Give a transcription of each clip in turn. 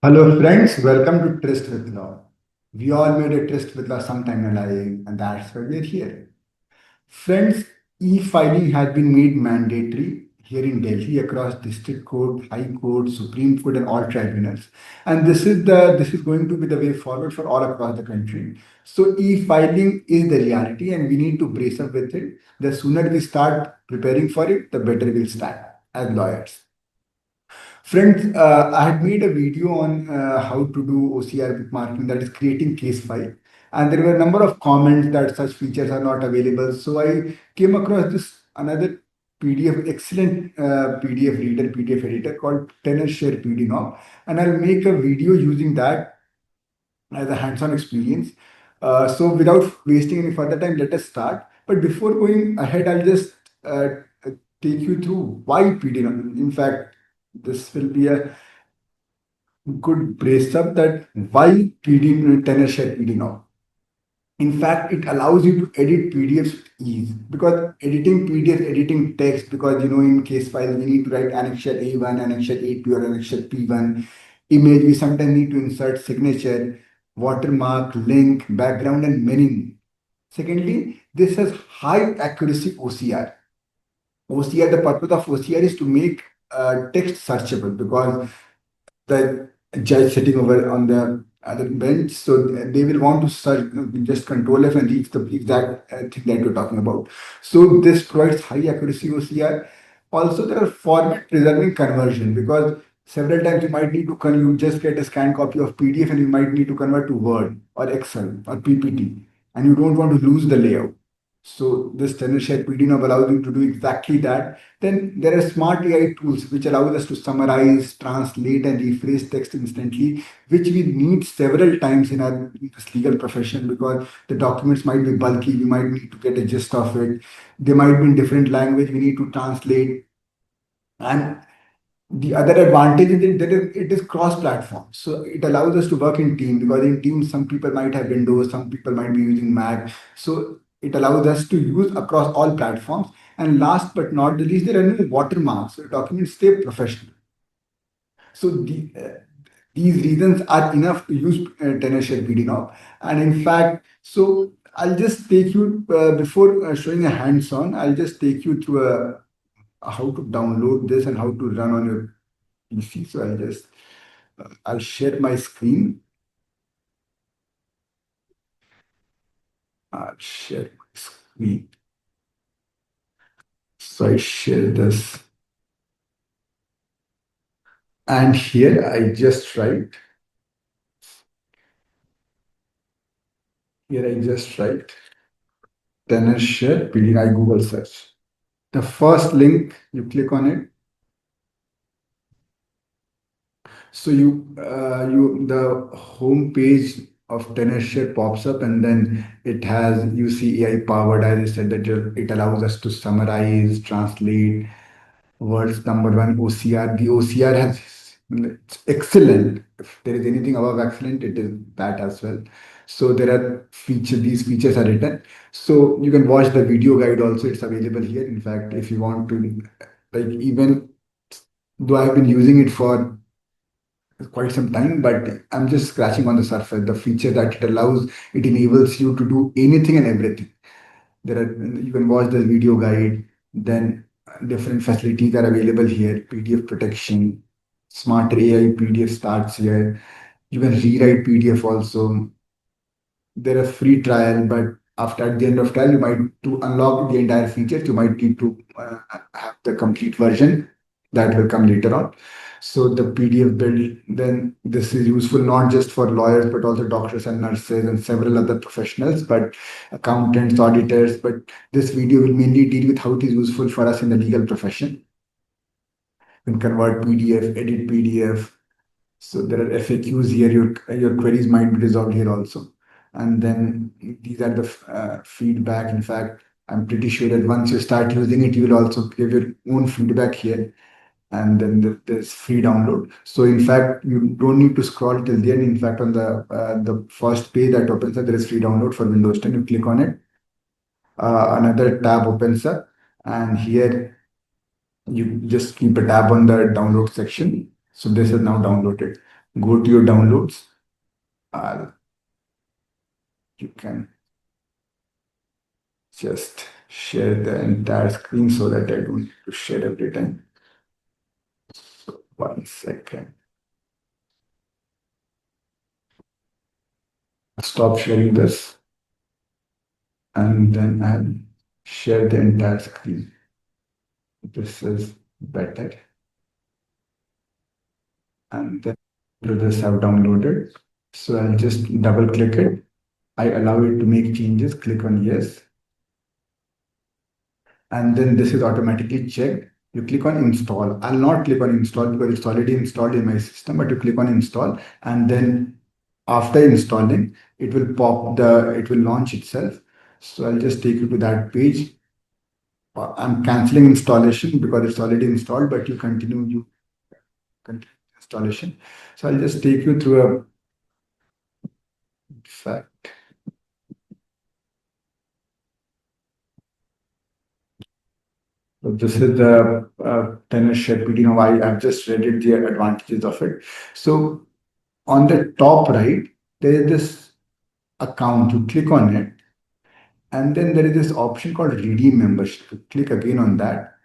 Hello friends, welcome to Tryst with Law. We all made a tryst with law sometime in life, and that's why we're here. Friends, e-filing has been made mandatory here in Delhi across district court, high court, supreme court, and all tribunals. And this is going to be the way forward for all across the country. So e-filing is the reality, and we need to brace up with it. The sooner we start preparing for it, the better we'll stand as lawyers. Friends, I had made a video on how to do OCR bookmarking, that is creating case file. And there were a number of comments that such features are not available. So I came across this another PDF, excellent PDF reader, PDF editor called Tenorshare PDNob. And I'll make a video using that as a hands-on experience. So without wasting any further time, let us start. But before going ahead, I'll just take you through why PDNob. In fact, this will be a good brace up that why PD Tenorshare PDNob. In fact, it allows you to edit PDFs with ease because editing PDF, editing text, because in case files we need to write annexure A1, annexure A2, or annexure P1. Image, we sometimes need to insert signature, watermark, link, background, and many more. Secondly, this has high accuracy OCR. OCR, the purpose of OCR is to make text searchable because the judge sitting over on the other bench. So they will want to search, just control F and reach the exact thing that you're talking about. So this provides high accuracy OCR. Also, there are format preserving conversion because several times you might need to you just get a scanned copy of PDF and you might need to convert to Word or Excel or PPT, and you don't want to lose the layout. So this Tenorshare PDNob allows you to do exactly that. Then there are smart AI tools which allow us to summarize, translate, and rephrase text instantly, which we need several times in our this legal profession because the documents might be bulky. We might need to get a gist of it. They might be in different language. We need to translate. And the other advantage is that it is cross-platform. So it allows us to work in team because in teams, some people might have Windows, some people might be using Mac. So it allows us to use across all platforms. And last but not the least, there are no watermarks. So documents stay professional. So these reasons are enough to use Tenorshare PDNob. And in fact, so I'll just take you, before showing a hands-on, I'll just take you through how to download this and how to run on your PC. So I'll share my screen. I'll share my screen. So I share this. And here I just write, Tenorshare PD. I Google search. The first link, you click on it. So the home page of Tenorshare pops up, and then it has, you see, AI powered, as I said, that it allows us to summarize, translate, world's number one OCR. The OCR it's excellent. If there is anything above excellent, it is that as well. So there are features, these features are written. So you can watch the video guide also, it's available here. In fact, if you want to, like, even though I've been using it for quite some time, but I'm just scratching on the surface. The feature that it allows, it enables you to do anything and everything. You can watch the video guide, then different facilities are available here. PDF protection, smart AI PDF starts here. You can rewrite PDF also. There are free trial, but after at the end of trial, you might, to unlock the entire features, you might need to have the complete version that will come later on. So the PDF build, then this is useful not just for lawyers, but also doctors and nurses and several other professionals, but accountants, auditors. But this video will mainly deal with how it is useful for us in the legal profession. You can convert PDF, edit PDF. So there are FAQs here. Your queries might be resolved here also. And then these are the feedback. In fact, I'm pretty sure that once you start using it, you will also give your own feedback here. And then there's free download. So in fact, you don't need to scroll till the end. In fact, on the first page that opens up, there is free download for Windows 10. You click on it. Another tab opens up, and here you just keep a tab on the download section. So this is now downloaded. go to your downloads. You can just share the entire screen so that I don't need to share every time. So 1 second. Stop sharing this, and then I'll share the entire screen. This is better. And then this I've downloaded. So I'll just double click it. I allow it to make changes. Click on yes. And then this is automatically checked. You click on install. I'll not click on install because it's already installed in my system, but you click on install, and then after installing, it will it will launch itself. So I'll just take you to that page. I'm canceling installation because it's already installed, but you continue installation. So I'll just take you through a fact. So this is the Tenorshare PDNob. I've just read it, the advantages of it. So on the top right, there is this account. You click on it, and then there is this option called redeem membership. You click again on that,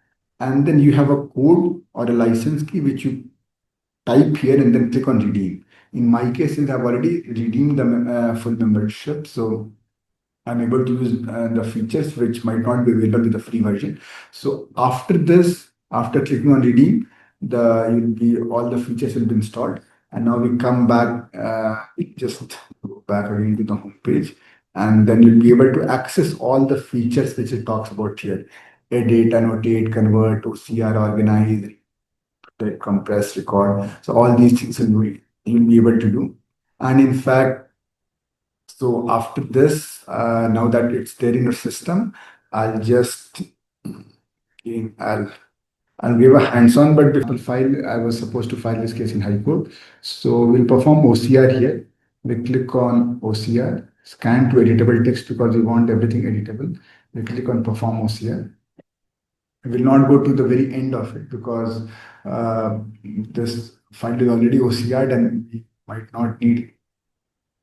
and then you have a code or a license key which you type here and then click on redeem. In my case, since I've already redeemed the full membership, so I'm able to use the features which might not be available with the free version. So after this, after clicking on redeem, all the features will be installed. And now we come back, just go back again to the home page, and then you'll be able to access all the features which it talks about here: edit, annotate, convert, OCR, organize, compress, record. So all these things you'll be able to do. And in fact, so after this, now that it's there in your system, I'll just I'll I'll give a hands-on, but before file, I was supposed to file this case in High Court. So we'll perform OCR here. We click on OCR, scan to editable text because we want everything editable. We click on perform OCR. We will not go to the very end of it because this file is already OCR'd and we might not need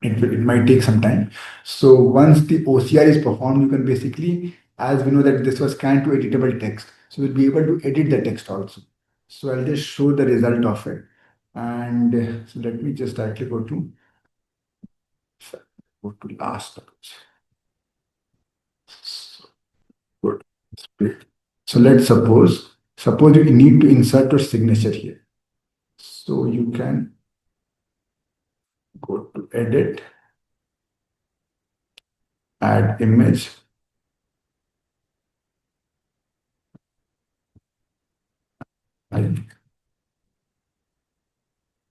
it might take some time. So once the OCR is performed, you can basically, as we know that this was scanned to editable text, so we'll be able to edit the text also. So I'll just show the result of it. And so let me just directly go to last page. So, good. So let's suppose you need to insert your signature here. So you can go to edit, add image, I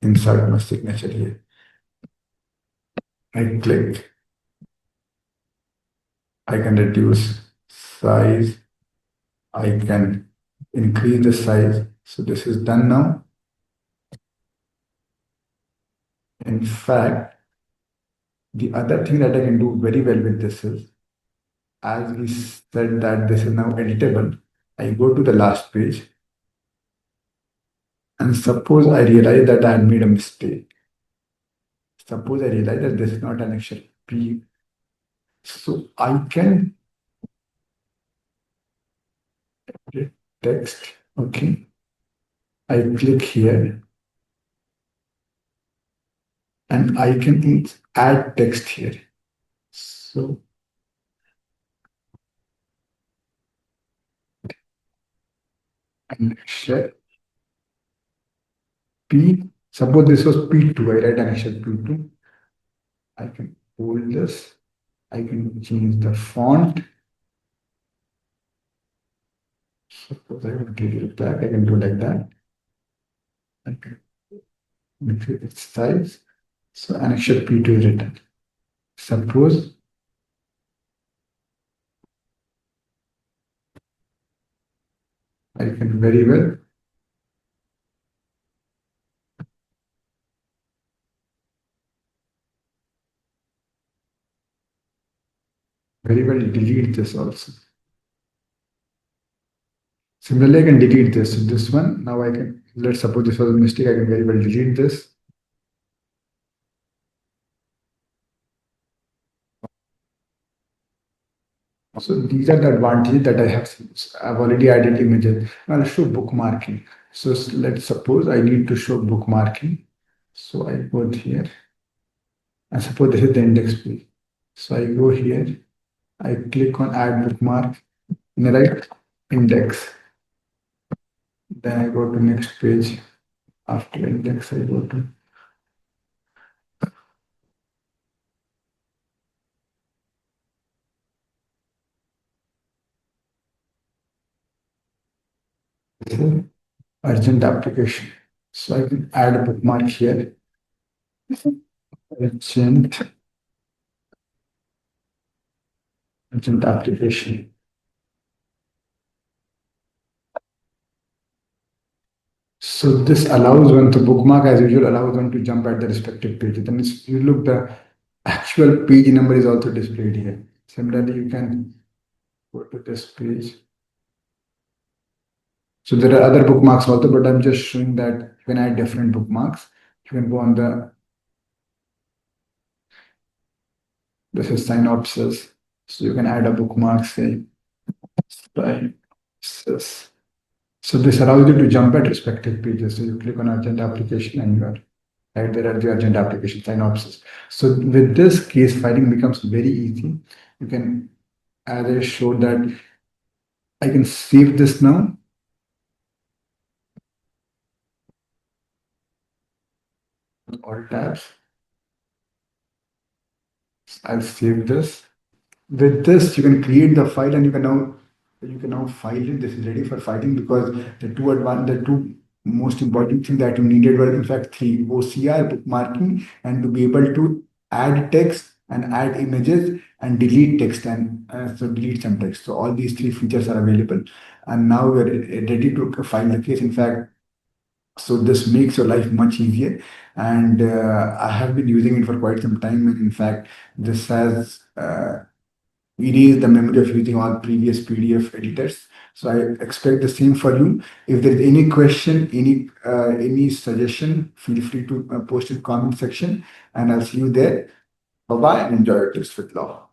insert my signature here. I click, I can reduce size, I can increase the size. So this is done now. In fact, the other thing that I can do very well with this is, as we said that this is now editable, I go to the last page and suppose I realize that I had made a mistake. Suppose I realize that this is not an actual P. So I can edit text, okay. I click here and I can add text here. So and share P. Suppose this was P2, I write an actual P2. I can hold this. I can change the font. Suppose I want to give it back, I can do like that. I can increase its size. So an actual P2 is written. Suppose I can very well delete this also. Similarly, I can delete this. So this one, now I can, let's suppose this was a mistake, I can very well delete this. So these are the advantages that I have. I've already added images. Now let's show bookmarking. So let's suppose I need to show bookmarking. So I go here. And suppose this is the index page. So I go here. I click on add bookmark in the right index. Then I go to next page. After index, I go to urgent application. So I can add a bookmark here. Urgent, urgent application. So this allows one to bookmark as usual, allows one to jump at the respective pages. And if you look, the actual page number is also displayed here. Similarly, you can go to this page. So there are other bookmarks also, but I'm just showing that you can add different bookmarks. You can go on this is synopsis. So you can add a bookmark, say, synopsis. So this allows you to jump at respective pages. So you click on urgent application and you are right there at the urgent application synopsis. So with this, case filing becomes very easy. You can, as I showed, that I can save this now. All tabs. I'll save this. With this, you can create the file and you can now file it. This is ready for filing because the two most important things that you needed were in fact three: OCR, bookmarking, and to be able to add text and add images and delete text and so delete some text. So all these three features are available, and now we're ready to file the case. In fact, so this makes your life much easier, and I have been using it for quite some time. And in fact, this has erase the memory of using all previous PDF editors. So I expect the same for you. If there is any question, any suggestion, feel free to post in comment section, and I'll see you there. Bye bye, and enjoy your tips with law.